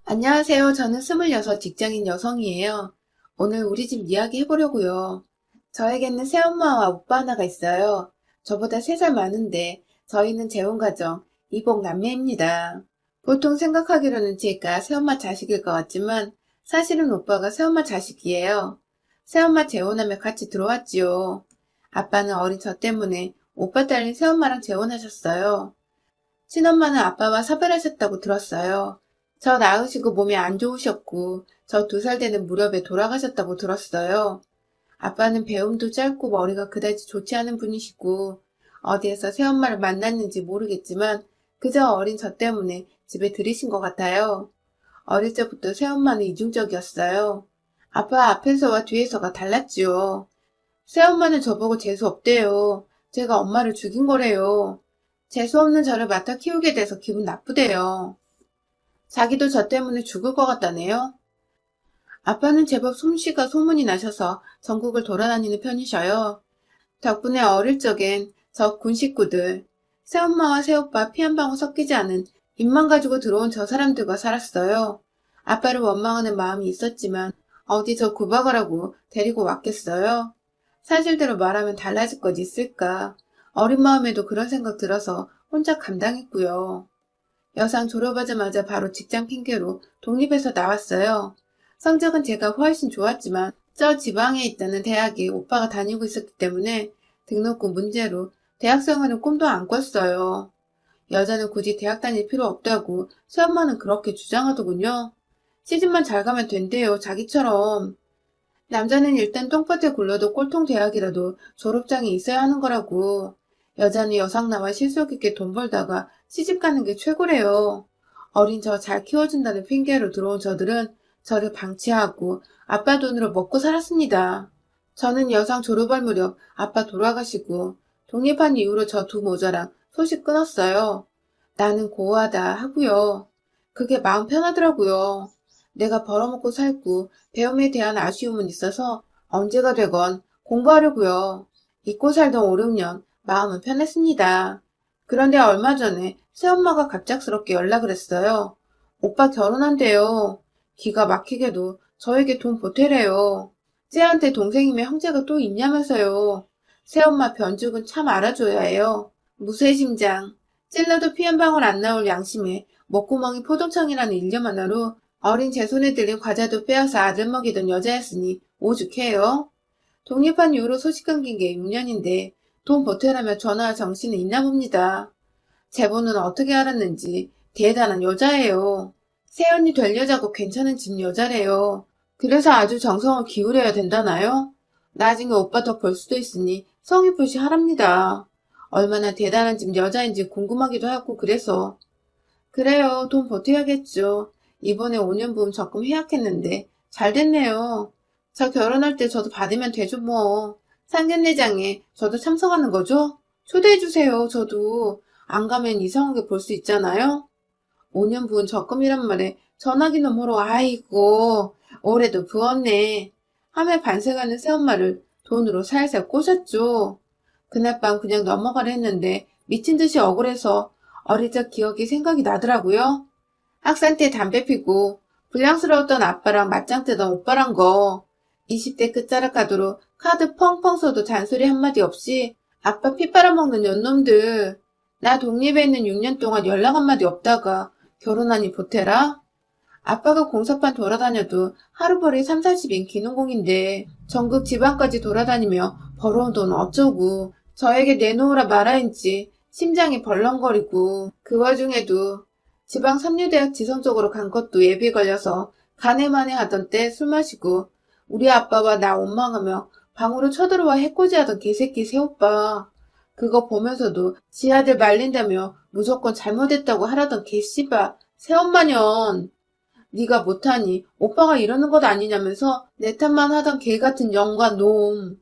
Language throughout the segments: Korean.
안녕하세요. 저는 26 직장인 여성이에요. 오늘 우리 집 이야기 해보려고요. 저에게는 새엄마와 오빠 하나가 있어요. 저보다 3살 많은데 저희는 재혼가정, 이복 남매입니다. 보통 생각하기로는 제가 새엄마 자식일 것 같지만 사실은 오빠가 새엄마 자식이에요. 새엄마 재혼하며 같이 들어왔지요. 아빠는 어린 저 때문에 오빠 딸린 새엄마랑 재혼하셨어요. 친엄마는 아빠와 사별하셨다고 들었어요. 저 낳으시고 몸이 안 좋으셨고 저 2살 되는 무렵에 돌아가셨다고 들었어요. 아빠는 배움도 짧고 머리가 그다지 좋지 않은 분이시고 어디에서 새엄마를 만났는지 모르겠지만 그저 어린 저 때문에 집에 들이신 것 같아요. 어릴 적부터 새엄마는 이중적이었어요. 아빠 앞에서와 뒤에서가 달랐지요. 새엄마는 저보고 재수 없대요. 제가 엄마를 죽인 거래요. 재수 없는 저를 맡아 키우게 돼서 기분 나쁘대요. 자기도 저 때문에 죽을 것 같다네요. 아빠는 제법 솜씨가 소문이 나셔서 전국을 돌아다니는 편이셔요. 덕분에 어릴 적엔 저 군 식구들, 새엄마와 새오빠 피 한 방울 섞이지 않은 입만 가지고 들어온 저 사람들과 살았어요. 아빠를 원망하는 마음이 있었지만 어디 저 구박을 하고 데리고 왔겠어요? 사실대로 말하면 달라질 것 있을까? 어린 마음에도 그런 생각 들어서 혼자 감당했고요. 여상 졸업하자마자 바로 직장 핑계로 독립해서 나왔어요. 성적은 제가 훨씬 좋았지만 저 지방에 있다는 대학에 오빠가 다니고 있었기 때문에 등록금 문제로 대학 생활은 꿈도 안 꿨어요. 여자는 굳이 대학 다닐 필요 없다고 새엄마는 그렇게 주장하더군요. 시집만 잘 가면 된대요, 자기처럼. 남자는 일단 똥밭에 굴러도 꼴통 대학이라도 졸업장이 있어야 하는 거라고. 여자는 여상 나와 실속 있게 돈 벌다가 시집 가는 게 최고래요. 어린 저 잘 키워준다는 핑계로 들어온 저들은 저를 방치하고 아빠 돈으로 먹고 살았습니다. 저는 여상 졸업할 무렵 아빠 돌아가시고 독립한 이후로 저 두 모자랑 소식 끊었어요. 나는 고아다 하고요. 그게 마음 편하더라고요. 내가 벌어먹고 살고 배움에 대한 아쉬움은 있어서 언제가 되건 공부하려고요. 잊고 살던 5, 6년 마음은 편했습니다. 그런데 얼마 전에 새엄마가 갑작스럽게 연락을 했어요. 오빠 결혼한대요. 기가 막히게도 저에게 돈 보태래요. 쟤한테 동생이며 형제가 또 있냐면서요. 새엄마 변죽은 참 알아줘야 해요. 무쇠심장. 찔러도 피 한 방울 안 나올 양심에 목구멍이 포동창이라는 일념 하나로 어린 제 손에 들린 과자도 빼앗아 아들 먹이던 여자였으니 오죽해요. 독립한 이후로 소식 끊긴 게 6년인데 돈 보태라며 전화할 정신은 있나 봅니다. 제 번호는 어떻게 알았는지 대단한 여자예요. 새언니 될 여자고 괜찮은 집 여자래요. 그래서 아주 정성을 기울여야 된다나요? 나중에 오빠 더 벌 수도 있으니 성의풀시 하랍니다. 얼마나 대단한 집 여자인지 궁금하기도 하고 그래서. 그래요. 돈 보태야겠죠. 이번에 5년 부음 적금 해약했는데 잘 됐네요. 저 결혼할 때 저도 받으면 되죠 뭐. 상견례장에 저도 참석하는 거죠? 초대해주세요. 저도. 안 가면 이상하게 볼 수 있잖아요. 5년 부은 적금이란 말에 전화기 너머로 아이고 올해도 부었네 하며 반색하는 새엄마를 돈으로 살살 꼬셨죠. 그날 밤 그냥 넘어가려 했는데 미친 듯이 억울해서 어릴 적 기억이 생각이 나더라고요. 학생 때 담배 피고 불량스러웠던 아빠랑 맞짱 뜨던 오빠란 거. 20대 끝자락 가도록 카드 펑펑 써도 잔소리 한마디 없이 아빠 피 빨아먹는 연놈들. 나 독립해 있는 6년 동안 연락 한마디 없다가 결혼하니 보태라? 아빠가 공사판 돌아다녀도 하루벌이 3, 40인 기농공인데 전국 지방까지 돌아다니며 벌어온 돈 어쩌고 저에게 내놓으라 말아인지 심장이 벌렁거리고 그 와중에도 지방 삼류대학 지성적으로 간 것도 예비 걸려서 가네마네 하던 때 술 마시고 우리 아빠와 나 원망하며 방으로 쳐들어와 해코지하던 개새끼 새오빠. 그거 보면서도 지 아들 말린다며 무조건 잘못했다고 하라던 개씨바 새엄마년. 네가 못하니 오빠가 이러는 것 아니냐면서 내 탓만 하던 개같은 영과 놈.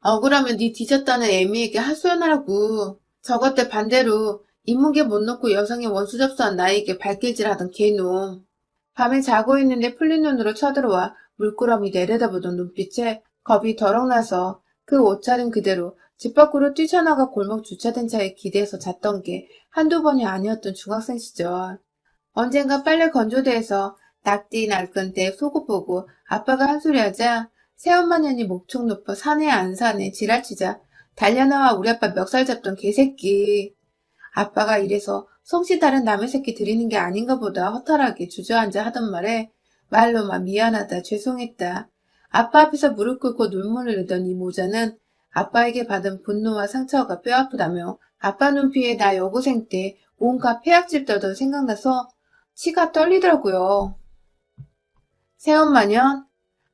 억울하면 네 뒤졌다는 애미에게 하소연하라고. 저것 때 반대로 인문계 못 놓고 여성의 원수 접수한 나에게 발길질하던 개놈. 밤에 자고 있는데 풀린 눈으로 쳐들어와 물끄러미 내려다보던 눈빛에 겁이 더럭 나서 그 옷차림 그대로 집 밖으로 뛰쳐나가 골목 주차된 차에 기대서 잤던 게 한두 번이 아니었던 중학생 시절. 언젠가 빨래 건조대에서 낙디 날건 때 속옷 보고 아빠가 한 소리 하자 새엄마년이 목청 높아 사네 안 사네 지랄치자 달려나와 우리 아빠 멱살 잡던 개새끼. 아빠가 이래서 솜씨 다른 남의 새끼 들이는 게 아닌가 보다 허탈하게 주저앉아 하던 말에 말로만 미안하다 죄송했다. 아빠 앞에서 무릎 꿇고 눈물을 흘리던 이 모자는 아빠에게 받은 분노와 상처가 뼈아프다며 아빠 눈피에 나 여고생 때 온갖 폐악질 떠던 생각나서 치가 떨리더라고요. 새엄마년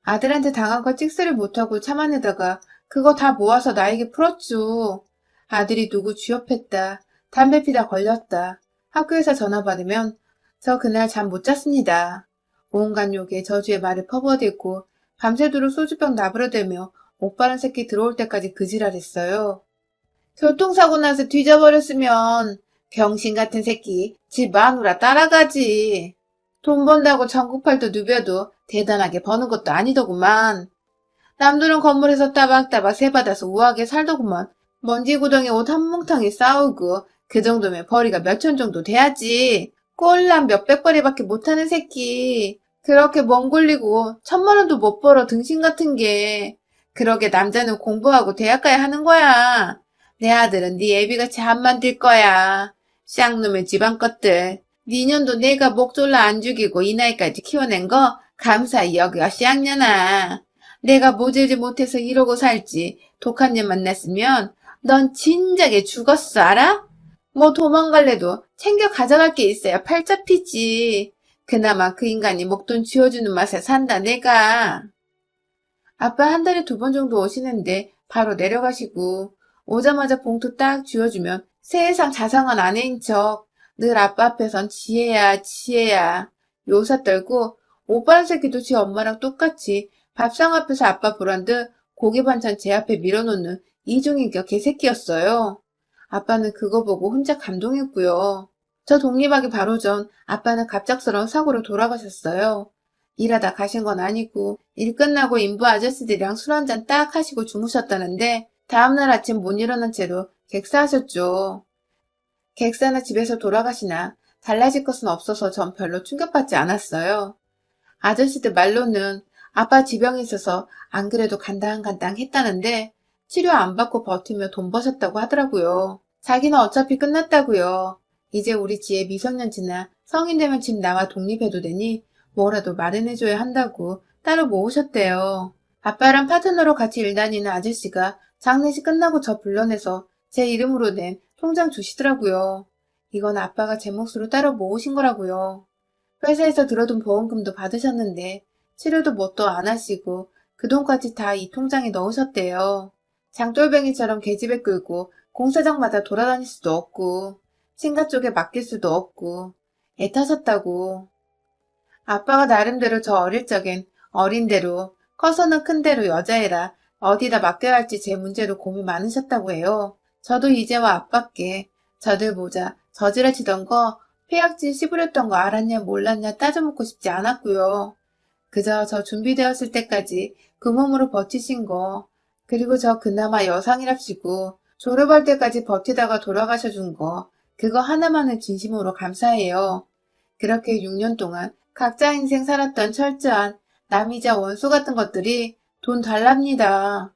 아들한테 당한 거 찍스를 못하고 참아내다가 그거 다 모아서 나에게 풀었죠. 아들이 누구 쥐업했다. 담배 피다 걸렸다. 학교에서 전화 받으면 저 그날 잠 못 잤습니다. 온갖 욕에 저주의 말을 퍼부어댔고 밤새도록 소주병 나부려대며 오빠란 새끼 들어올 때까지 그지랄했어요. 교통사고 나서 뒤져버렸으면 병신 같은 새끼 집 마누라 따라가지. 돈 번다고 전국팔도 누벼도 대단하게 버는 것도 아니더구만. 남들은 건물에서 따박따박 새받아서 우아하게 살더구만. 먼지 구덩이 옷 한 뭉텅이 싸우고 그 정도면 벌이가 몇천 정도 돼야지. 꼴랑 몇백 벌이밖에 못하는 새끼. 그렇게 멍 굴리고 1,000만 원도 못 벌어 등신 같은 게. 그러게 남자는 공부하고 대학 가야 하는 거야. 내 아들은 네 애비같이 안 만들 거야. 쌍놈의 집안 것들. 니년도 내가 목 졸라 안 죽이고 이 나이까지 키워낸 거 감사히 여겨 쌍년아. 내가 모질지 못해서 이러고 살지. 독한 년 만났으면 넌 진작에 죽었어 알아? 뭐 도망갈래도 챙겨 가져갈 게 있어야 팔 잡히지. 그나마 그 인간이 목돈 쥐어주는 맛에 산다 내가. 아빠 한 달에 2번 정도 오시는데 바로 내려가시고 오자마자 봉투 딱 쥐어주면 세상 자상한 아내인 척 늘 아빠 앞에선 지혜야 지혜야 요사 떨고 오빠란 새끼도 지 엄마랑 똑같이 밥상 앞에서 아빠 보란 듯 고기 반찬 제 앞에 밀어놓는 이중인격 개새끼였어요. 아빠는 그거 보고 혼자 감동했고요. 저 독립하기 바로 전 아빠는 갑작스러운 사고로 돌아가셨어요. 일하다 가신 건 아니고 일 끝나고 인부 아저씨들이랑 술 한잔 딱 하시고 주무셨다는데 다음날 아침 못 일어난 채로 객사하셨죠. 객사나 집에서 돌아가시나 달라질 것은 없어서 전 별로 충격받지 않았어요. 아저씨들 말로는 아빠 지병이 있어서 안 그래도 간당간당 했다는데 치료 안 받고 버티며 돈 버셨다고 하더라고요. 자기는 어차피 끝났다고요. 이제 우리 지혜 미성년지나 성인 되면 집 나와 독립해도 되니 뭐라도 마련해줘야 한다고 따로 모으셨대요. 아빠랑 파트너로 같이 일 다니는 아저씨가 장례식 끝나고 저 불러내서 제 이름으로 낸 통장 주시더라고요. 이건 아빠가 제 몫으로 따로 모으신 거라고요. 회사에서 들어둔 보험금도 받으셨는데 치료도 뭣도 안 하시고 그 돈까지 다 이 통장에 넣으셨대요. 장돌뱅이처럼 계집애 끌고 공사장마다 돌아다닐 수도 없고 친가 쪽에 맡길 수도 없고 애타셨다고. 아빠가 나름대로 저 어릴 적엔 어린 대로 커서는 큰 대로 여자애라 어디다 맡겨야 할지 제 문제로 고민 많으셨다고 해요. 저도 이제와 아빠께 저들 보자 저지랄치던 거 폐악질 씹으렸던 거 알았냐 몰랐냐 따져묻고 싶지 않았고요. 그저 저 준비되었을 때까지 그 몸으로 버티신 거 그리고 저 그나마 여상이랍시고 졸업할 때까지 버티다가 돌아가셔 준 거 그거 하나만은 진심으로 감사해요. 그렇게 6년 동안 각자 인생 살았던 철저한 남이자 원수 같은 것들이 돈 달랍니다.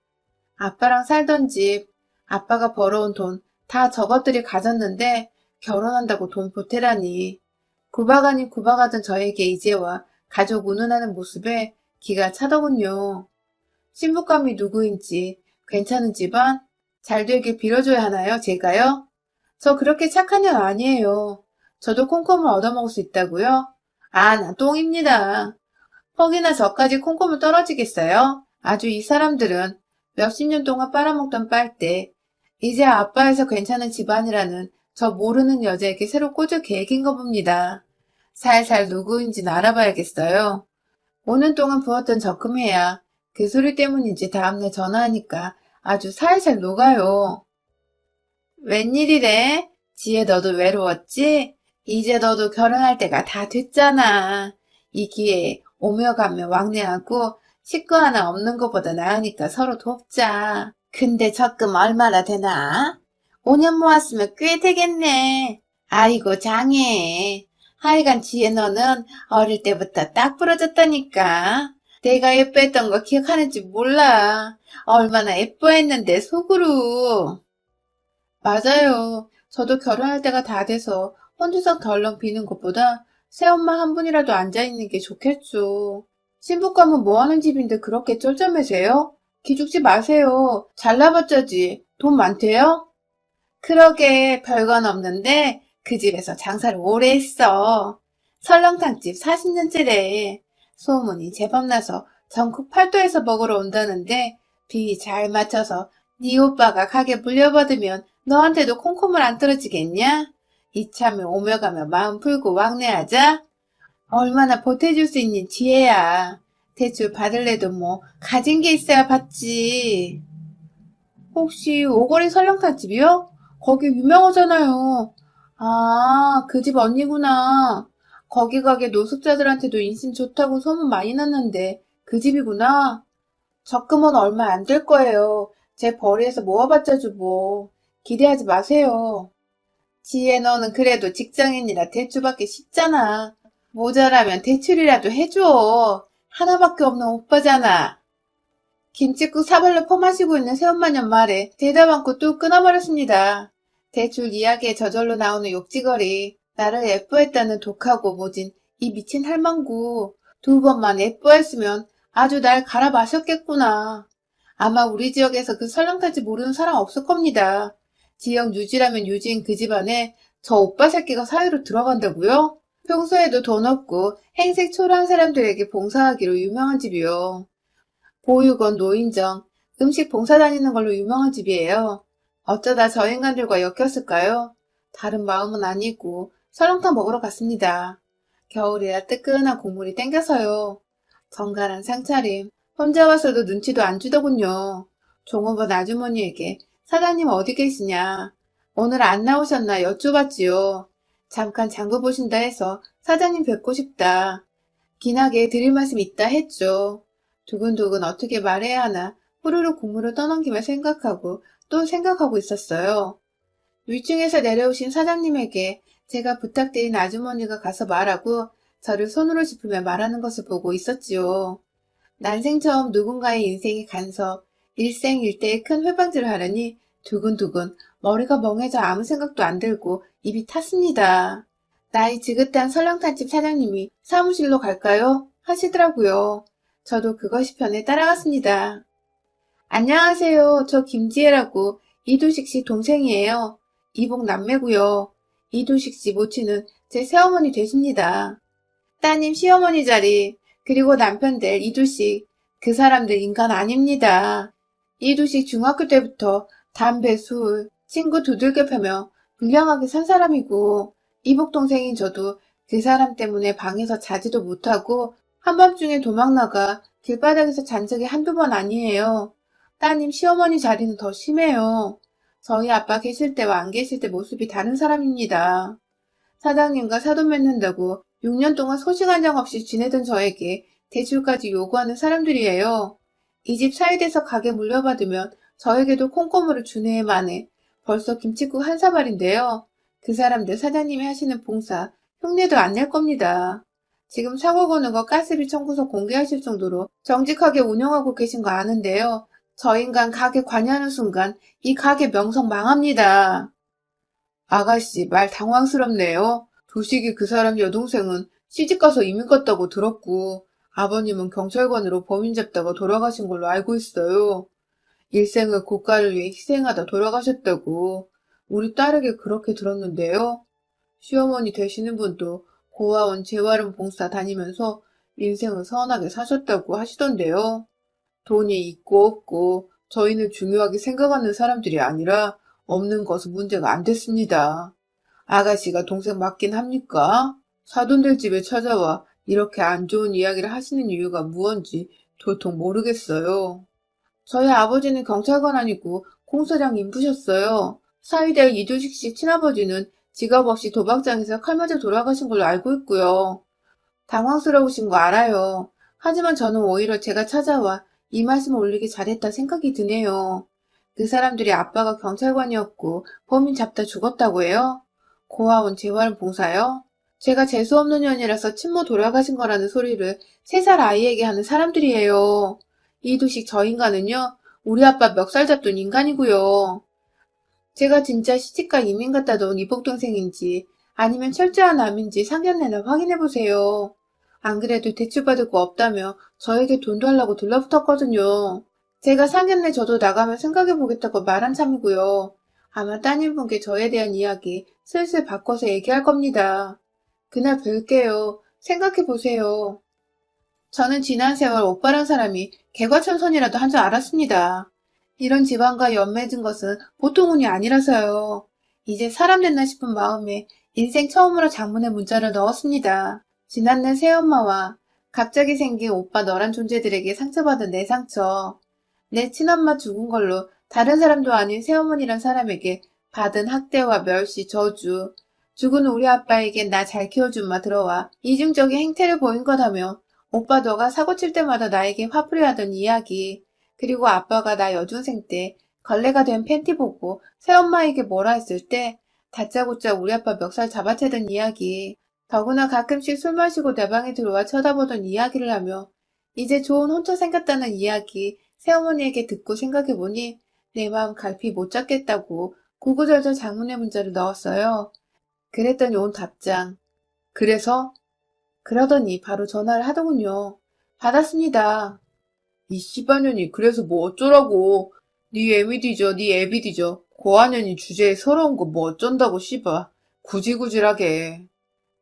아빠랑 살던 집, 아빠가 벌어온 돈 다 저것들이 가졌는데 결혼한다고 돈 보태라니. 구박 아닌 구박하던 저에게 이제와 가족 운운하는 모습에 기가 차더군요. 신부감이 누구인지 괜찮은 집안? 잘 되길 빌어줘야 하나요, 제가요? 저 그렇게 착한 년 아니에요. 저도 콩콩을 얻어먹을 수 있다고요? 아, 나 똥입니다. 퍽이나 저까지 콩콩을 떨어지겠어요? 아주 이 사람들은 몇십 년 동안 빨아먹던 빨대, 이제 아빠에서 괜찮은 집안이라는 저 모르는 여자에게 새로 꽂을 계획인가 봅니다. 살살 누구인지는 알아봐야겠어요. 5년 동안 부었던 적금해야 그 소리 때문인지 다음날 전화하니까 아주 살살 녹아요. 웬일이래? 지혜 너도 외로웠지? 이제 너도 결혼할 때가 다 됐잖아. 이 기회에 오며 가며 왕래하고 식구 하나 없는 것보다 나으니까 서로 돕자. 근데 적금 얼마나 되나? 5년 모았으면 꽤 되겠네. 아이고 장해. 하여간 지혜 너는 어릴 때부터 딱 부러졌다니까. 내가 예뻐했던 거 기억하는지 몰라. 얼마나 예뻐했는데 속으로. 맞아요. 저도 결혼할 때가 다 돼서 혼자서 덜렁 비는 것보다 새엄마 한 분이라도 앉아있는 게 좋겠죠. 신부감은 뭐하는 집인데 그렇게 쩔쩔매세요? 기죽지 마세요. 잘나봤자지. 돈 많대요? 그러게 별건 없는데 그 집에서 장사를 오래 했어. 설렁탕집 40년째래. 소문이 제법 나서 전국 팔도에서 먹으러 온다는데 비위 잘 맞춰서 네 오빠가 가게 물려받으면 너한테도 콩콩물 안 떨어지겠냐? 이참에 오며 가며 마음 풀고 왕래하자. 얼마나 보태줄 수 있는 지혜야. 대출 받을래도 뭐 가진 게 있어야 받지. 혹시 오거리 설렁탕집이요? 거기 유명하잖아요. 아, 그 집 언니구나. 거기 가게 노숙자들한테도 인심 좋다고 소문 많이 났는데 그 집이구나. 적금은 얼마 안 될 거예요. 제 벌이에서 모아봤자 뭐. 기대하지 마세요. 지혜 너는 그래도 직장인이라 대출받기 쉽잖아. 모자라면 대출이라도 해줘. 하나밖에 없는 오빠잖아. 김칫국 사발로 퍼마시고 있는 새엄마년 말에 대답 않고 뚝 끊어버렸습니다. 대출 이야기에 저절로 나오는 욕지거리, 나를 예뻐했다는 독하고 모진 이 미친 할망구, 두 번만 예뻐했으면 아주 날 갈아 마셨겠구나. 아마 우리 지역에서 그 설렁탕집 모르는 사람 없을 겁니다. 지역 유지라면 유지인 그 집안에 저 오빠 새끼가 사회로 들어간다고요? 평소에도 돈 없고 행색 초라한 사람들에게 봉사하기로 유명한 집이요. 보육원, 노인정, 음식 봉사 다니는 걸로 유명한 집이에요. 어쩌다 저 인간들과 엮였을까요? 다른 마음은 아니고 설렁탕 먹으러 갔습니다. 겨울이라 뜨끈한 국물이 땡겨서요. 정갈한 상차림, 혼자 와서도 눈치도 안 주더군요. 종업원 아주머니에게 사장님 어디 계시냐? 오늘 안 나오셨나 여쭤봤지요. 잠깐 장부 보신다 해서 사장님 뵙고 싶다. 긴하게 드릴 말씀 있다 했죠. 두근두근 어떻게 말해야 하나 후루룩 국물을 떠넘기며 생각하고 또 생각하고 있었어요. 위층에서 내려오신 사장님에게 제가 부탁드린 아주머니가 가서 말하고 저를 손으로 짚으며 말하는 것을 보고 있었지요. 난생 처음 누군가의 인생의 간섭, 일생일대의 큰 회방질을 하려니 두근두근 머리가 멍해져 아무 생각도 안 들고 입이 탔습니다. 나이 지긋한 설렁탕집 사장님이 사무실로 갈까요? 하시더라고요. 저도 그것이 편해 따라갔습니다. 안녕하세요. 저 김지혜라고 이두식 씨 동생이에요. 이복 남매고요. 이두식 씨 모친은 제 새어머니 되십니다. 따님 시어머니 자리, 그리고 남편 될 이두식, 그 사람들 인간 아닙니다. 이두식 중학교 때부터 담배, 술, 친구 두들겨 패며 불량하게 산 사람이고, 이복 동생인 저도 그 사람 때문에 방에서 자지도 못하고 한밤중에 도망나가 길바닥에서 잔 적이 한두 번 아니에요. 따님 시어머니 자리는 더 심해요. 저희 아빠 계실 때와 안 계실 때 모습이 다른 사람입니다. 사장님과 사돈 맺는다고 6년 동안 소식 한 장 없이 지내던 저에게 대출까지 요구하는 사람들이에요. 이 집 사이돼서 가게 물려받으면 저에게도 콩고물을 주네 마네. 벌써 김칫국 한 사발인데요. 그 사람들 사장님이 하시는 봉사 흉내도 안 낼 겁니다. 지금 사고 거는 거 가스비 청구서 공개하실 정도로 정직하게 운영하고 계신 거 아는데요. 저 인간 가게 관여하는 순간 이 가게 명성 망합니다. 아가씨, 말 당황스럽네요. 도식이 그 사람 여동생은 시집가서 이민 갔다고 들었고, 아버님은 경찰관으로 범인 잡다가 돌아가신 걸로 알고 있어요. 일생을 국가를 위해 희생하다 돌아가셨다고 우리 딸에게 그렇게 들었는데요. 시어머니 되시는 분도 고아원 재활원 봉사 다니면서 인생을 선하게 사셨다고 하시던데요. 돈이 있고 없고 저희는 중요하게 생각하는 사람들이 아니라 없는 것은 문제가 안 됐습니다. 아가씨가 동생 맞긴 합니까? 사돈들 집에 찾아와 이렇게 안 좋은 이야기를 하시는 이유가 무언지 도통 모르겠어요. 저희 아버지는 경찰관 아니고 공사장 인부셨어요. 사위될 이두식 씨 친아버지는 직업 없이 도박장에서 칼 맞아 돌아가신 걸로 알고 있고요. 당황스러우신 거 알아요. 하지만 저는 오히려 제가 찾아와 이 말씀을 올리기 잘했다 생각이 드네요. 그 사람들이 아빠가 경찰관이었고 범인 잡다 죽었다고 해요? 고아원 재활 봉사요? 제가 재수없는 년이라서 친모 돌아가신 거라는 소리를 3살 아이에게 하는 사람들이에요. 이두식 저 인간은요, 우리 아빠 멱살 잡던 인간이고요. 제가 진짜 시집가 이민 갔다 온 이복동생인지 아니면 철저한 남인지 상견례나 확인해보세요. 안 그래도 대출받을 거 없다며 저에게 돈 달라고 들러붙었거든요. 제가 상견례 저도 나가면 생각해보겠다고 말한 참이고요. 아마 따님분께 저에 대한 이야기 슬슬 바꿔서 얘기할 겁니다. 그날 뵐게요. 생각해보세요. 저는 지난 세월 오빠란 사람이 개과천선이라도 한 줄 알았습니다. 이런 집안과 연맺은 것은 보통 운이 아니라서요. 이제 사람 됐나 싶은 마음에 인생 처음으로 장문의 문자를 넣었습니다. 지난날 새엄마와 갑자기 생긴 오빠 너란 존재들에게 상처받은 내 상처. 내 친엄마 죽은 걸로 다른 사람도 아닌 새어머니란 사람에게 받은 학대와 멸시, 저주. 죽은 우리 아빠에겐 나 잘 키워준 마 들어와 이중적인 행태를 보인 거다며 오빠 너가 사고 칠 때마다 나에게 화풀이하던 이야기, 그리고 아빠가 나 여중생 때 걸레가 된 팬티 보고 새엄마에게 뭐라 했을 때 다짜고짜 우리 아빠 멱살 잡아채던 이야기, 더구나 가끔씩 술 마시고 내 방에 들어와 쳐다보던 이야기를 하며 이제 좋은 혼처 생겼다는 이야기 새어머니에게 듣고 생각해보니 내 마음 갈피 못 잡겠다고 구구절절 장문의 문자를 넣었어요. 그랬더니 온 답장. 그래서? 그러더니 바로 전화를 하더군요. 받았습니다. 이 씨발년이 그래서 뭐 어쩌라고. 네 애미 뒤져, 네 애비 뒤져. 고아년이 주제에 서러운 거 뭐 어쩐다고 씨발. 구질구질하게.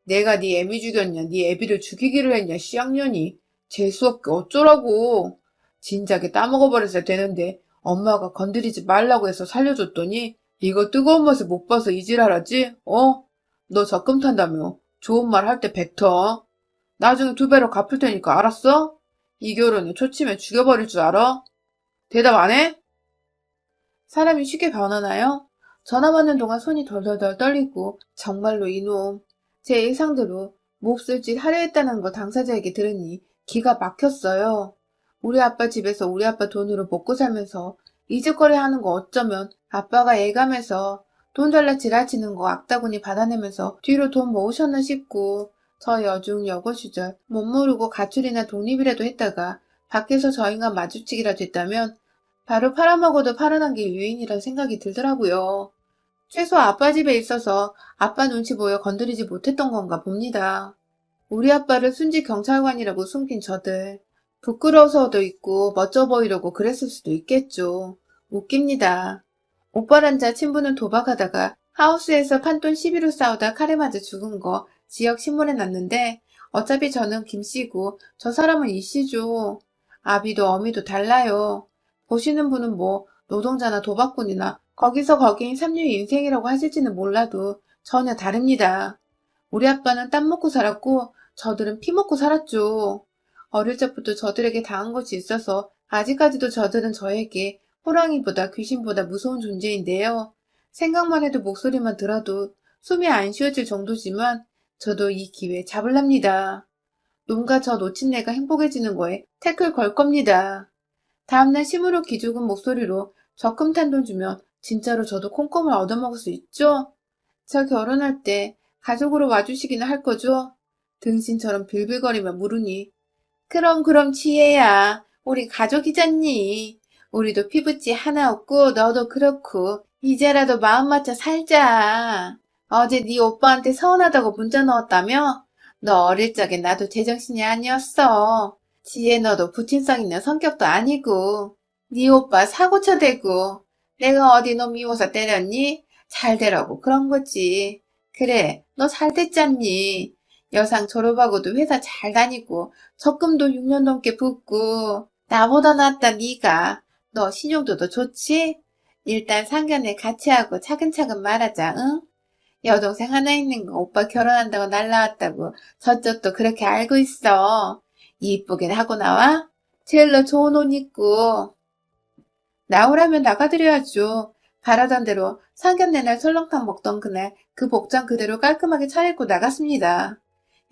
내가 네 애미 죽였냐, 네 애비를 죽이기를 했냐, 씨앙년이. 재수없게 어쩌라고. 진작에 따먹어버렸어야 되는데 엄마가 건드리지 말라고 해서 살려줬더니 이거 뜨거운 맛을 못 봐서 이질하라지? 어? 너 적금 탄다며. 좋은 말 할 때 뱉어. 나중에 2배로 갚을 테니까 알았어? 이 결혼에 초치면 죽여버릴 줄 알아? 대답 안 해? 사람이 쉽게 변하나요? 전화 받는 동안 손이 덜덜덜 떨리고 정말로 이놈. 제 예상대로 몹쓸 짓 하려 했다는 걸 당사자에게 들으니 기가 막혔어요. 우리 아빠 집에서 우리 아빠 돈으로 먹고 살면서 이직거리 하는 거 어쩌면 아빠가 애감해서 돈 달라 지랄치는 거 악다구니 받아내면서 뒤로 돈 모으셨나 싶고 저 여중 여고 시절 못 모르고 가출이나 독립이라도 했다가 밖에서 저 인간 마주치기라도 했다면 바로 팔아먹어도 팔아난 게 유인이란 생각이 들더라고요. 최소 아빠 집에 있어서 아빠 눈치 보여 건드리지 못했던 건가 봅니다. 우리 아빠를 순직 경찰관이라고 숨긴 저들. 부끄러워서도 있고 멋져 보이려고 그랬을 수도 있겠죠. 웃깁니다. 오빠란 자 친부는 도박하다가 하우스에서 판돈 시비로 싸우다 칼에 맞아 죽은 거 지역 신문에 났는데 어차피 저는 김씨고 저 사람은 이씨죠. 아비도 어미도 달라요. 보시는 분은 뭐 노동자나 도박꾼이나 거기서 거긴 삼류 인생이라고 하실지는 몰라도 전혀 다릅니다. 우리 아빠는 땀 먹고 살았고 저들은 피 먹고 살았죠. 어릴 적부터 저들에게 당한 것이 있어서 아직까지도 저들은 저에게 호랑이보다 귀신보다 무서운 존재인데요. 생각만 해도 목소리만 들어도 숨이 안 쉬어질 정도지만 저도 이 기회 잡을랍니다. 놈과 저 놓친 내가 행복해지는 거에 태클 걸 겁니다. 다음날 심으로 기죽은 목소리로 적금 탄 돈 주면 진짜로 저도 콩콩을 얻어먹을 수 있죠? 저 결혼할 때 가족으로 와주시기는 할 거죠? 등신처럼 빌빌거리며 물으니 그럼 지혜야 우리 가족이잖니. 우리도 피부치 하나 없고 너도 그렇고 이제라도 마음 맞춰 살자. 어제 네 오빠한테 서운하다고 문자 넣었다며? 너 어릴 적에 나도 제정신이 아니었어. 지혜 너도 부친성 있는 성격도 아니고 네 오빠 사고쳐 대고 내가 어디 너 미워서 때렸니? 잘 되라고 그런 거지. 그래 너 잘 됐잖니. 여상 졸업하고도 회사 잘 다니고 적금도 6년 넘게 붓고 나보다 낫다 네가. 너 신용도도 좋지? 일단 상견례 같이 하고 차근차근 말하자 응? 여동생 하나 있는 거 오빠 결혼한다고 날라왔다고 저쪽도 그렇게 알고 있어. 이쁘게 하고 나와? 제일로 좋은 옷 입고. 나오라면 나가드려야죠. 바라던 대로 상견례 날 설렁탕 먹던 그날 그 복장 그대로 깔끔하게 차려입고 나갔습니다.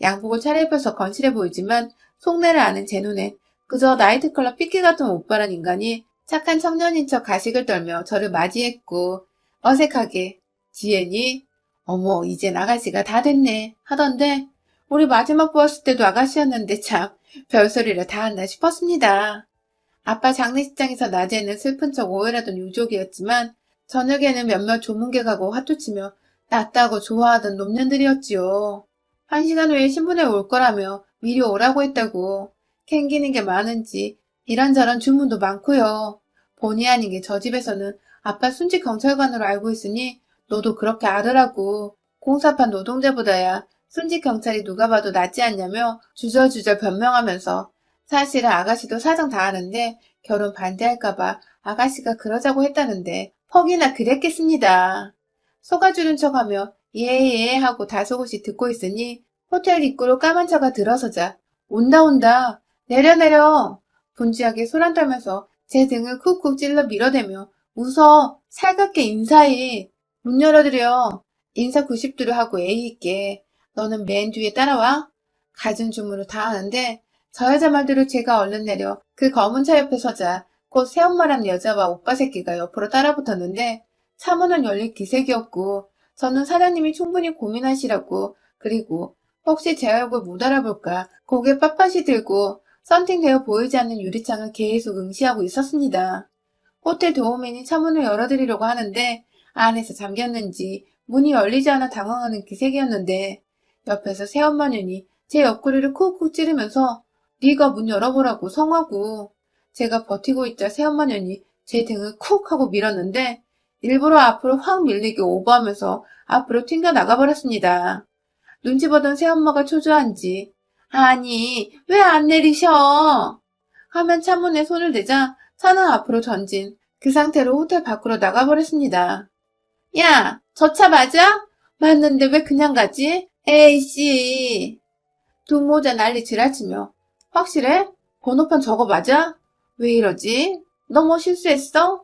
양복을 차려입어서 건실해 보이지만 속내를 아는 제 눈엔 그저 나이트클럽 삐끼 같은 오빠란 인간이 착한 청년인 척 가식을 떨며 저를 맞이했고 어색하게 지혜니? 어머, 이젠 아가씨가 다 됐네 하던데 우리 마지막 보았을 때도 아가씨였는데 참 별소리를 다 했나 싶었습니다. 아빠 장례식장에서 낮에는 슬픈 척 오열하던 유족이었지만 저녁에는 몇몇 조문객하고 화투치며 낫다고 좋아하던 놈년들이었지요. 1시간 후에 신분에 올 거라며 미리 오라고 했다고. 캥기는 게 많은지 이런저런 주문도 많고요. 본의 아니게 저 집에서는 아빠 순직 경찰관으로 알고 있으니 너도 그렇게 알으라고. 공사판 노동자보다야 순직 경찰이 누가 봐도 낫지 않냐며 주절주절 변명하면서 사실은 아가씨도 사정 다 아는데 결혼 반대할까봐 아가씨가 그러자고 했다는데 퍽이나 그랬겠습니다. 속아주는 척하며 예예 하고 다소곳이 듣고 있으니 호텔 입구로 까만 차가 들어서자 온다 온다 내려 내려 분주하게 소란 떨면서 제 등을 쿡쿡 찔러 밀어대며 웃어 살갑게 인사해 문 열어드려 인사 90도로 하고 예의 있게 너는 맨 뒤에 따라와 갖은 주문을 다 하는데 저 여자 말대로 제가 얼른 내려 그 검은 차 옆에 서자 곧 새엄마라는 여자와 오빠 새끼가 옆으로 따라붙었는데 차문은 열릴 기색이었고 저는 사장님이 충분히 고민하시라고 그리고 혹시 제 얼굴 못 알아볼까 고개 빳빳이 들고 썬팅되어 보이지 않는 유리창을 계속 응시하고 있었습니다. 호텔 도우맨이 차문을 열어드리려고 하는데 안에서 잠겼는지 문이 열리지 않아 당황하는 기색이었는데 옆에서 새엄마 년이 제 옆구리를 쿡쿡 찌르면서 네가 문 열어보라고 성하고 제가 버티고 있자 새엄마 년이 제 등을 쿡 하고 밀었는데 일부러 앞으로 확 밀리게 오버하면서 앞으로 튕겨 나가버렸습니다. 눈치 보던 새엄마가 초조한지 아니 왜 안 내리셔? 하면 차문에 손을 대자 차는 앞으로 전진 그 상태로 호텔 밖으로 나가버렸습니다. 야, 저 차 맞아? 맞는데 왜 그냥 가지? 에이씨. 두 모자 난리 지랄치며 확실해? 번호판 저거 맞아? 왜 이러지? 너 뭐 실수했어?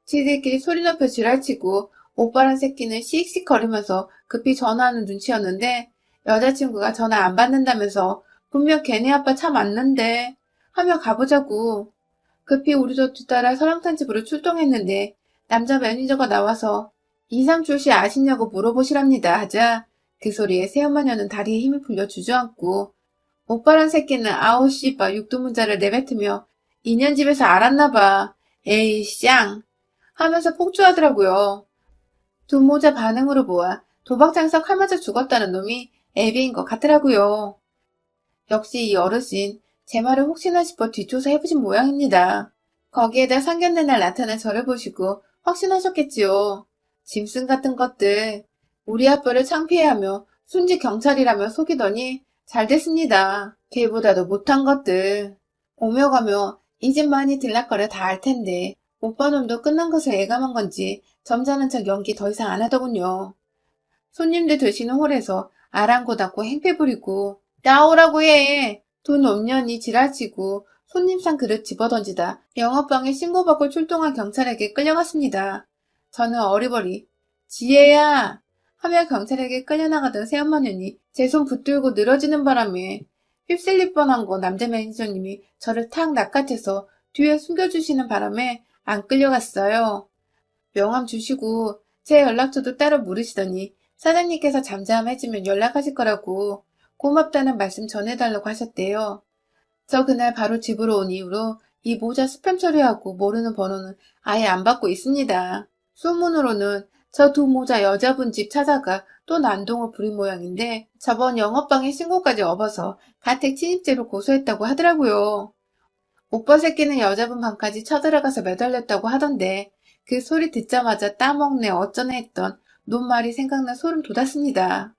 지들끼리 소리 높여 지랄치고 오빠란 새끼는 씩씩 거리면서 급히 전화하는 눈치였는데 여자친구가 전화 안 받는다면서 분명 걔네 아빠 차 맞는데 하며 가보자고. 급히 우리도 뒤따라 설렁탕 집으로 출동했는데 남자 매니저가 나와서 이상출 씨 아시냐고 물어보시랍니다 하자 그 소리에 새엄마녀는 다리에 힘이 풀려 주저앉고 오빠란 새끼는 아우 씨바 육두문자를 내뱉으며 인연 집에서 알았나봐. 에이 쌍 하면서 폭주하더라고요. 두 모자 반응으로 보아 도박장에서 칼 맞아 죽었다는 놈이 애비인 것 같더라고요. 역시 이 어르신 제 말을 혹시나 싶어 뒷조사 해보신 모양입니다. 거기에다 상견례 날 나타난 저를 보시고 확신하셨겠지요. 짐승 같은 것들 우리 아빠를 창피해하며 순직 경찰이라며 속이더니 잘 됐습니다. 걔보다도 못한 것들. 오며 가며 이 집 많이 들락거려 다 알 텐데 오빠 놈도 끝난 것을 예감한 건지 점잖은 척 연기 더 이상 안 하더군요. 손님들 드시는 홀에서 아랑곳하고 행패 부리고 나오라고 해. 두 놈년이 지랄치고 손님상 그릇 집어던지다 영업방에 신고받고 출동한 경찰에게 끌려갔습니다. 저는 어리버리 지혜야 하며 경찰에게 끌려나가던 새엄마년이 제 손 붙들고 늘어지는 바람에 휩쓸릴 뻔한 거 남자 매니저님이 저를 탁 낚아채서 뒤에 숨겨주시는 바람에 안 끌려갔어요. 명함 주시고 제 연락처도 따로 물으시더니 사장님께서 잠잠해지면 연락하실 거라고 고맙다는 말씀 전해달라고 하셨대요. 저 그날 바로 집으로 온 이후로 이 모자 스팸 처리하고 모르는 번호는 아예 안 받고 있습니다. 소문으로는 저 두 모자 여자분 집 찾아가 또 난동을 부린 모양인데 저번 영업방에 신고까지 업어서 가택 침입죄로 고소했다고 하더라고요. 오빠 새끼는 여자분 방까지 쳐들어가서 매달렸다고 하던데 그 소리 듣자마자 따먹네 어쩌네 했던 놈말이 생각나 소름 돋았습니다.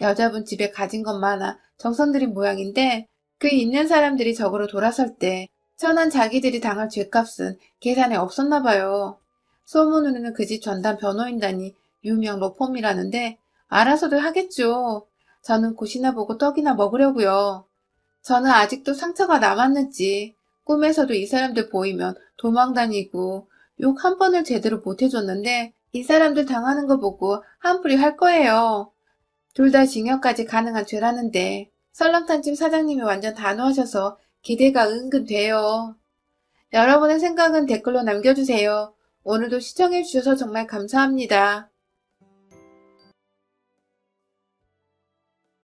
여자분 집에 가진 것 많아 정성 들인 모양인데 그 있는 사람들이 적으로 돌아설 때 천한 자기들이 당할 죗값은 계산에 없었나 봐요. 소문으로는 그 집 전담 변호인단이 유명 로펌이라는데 알아서들 하겠죠. 저는 곳이나 보고 떡이나 먹으려고요. 저는 아직도 상처가 남았는지 꿈에서도 이 사람들 보이면 도망다니고 욕 한 번을 제대로 못 해줬는데 이 사람들 당하는 거 보고 한풀이 할 거예요. 둘 다 징역까지 가능한 죄라는데 설렁탕집 사장님이 완전 단호하셔서 기대가 은근 돼요. 여러분의 생각은 댓글로 남겨주세요. 오늘도 시청해주셔서 정말 감사합니다.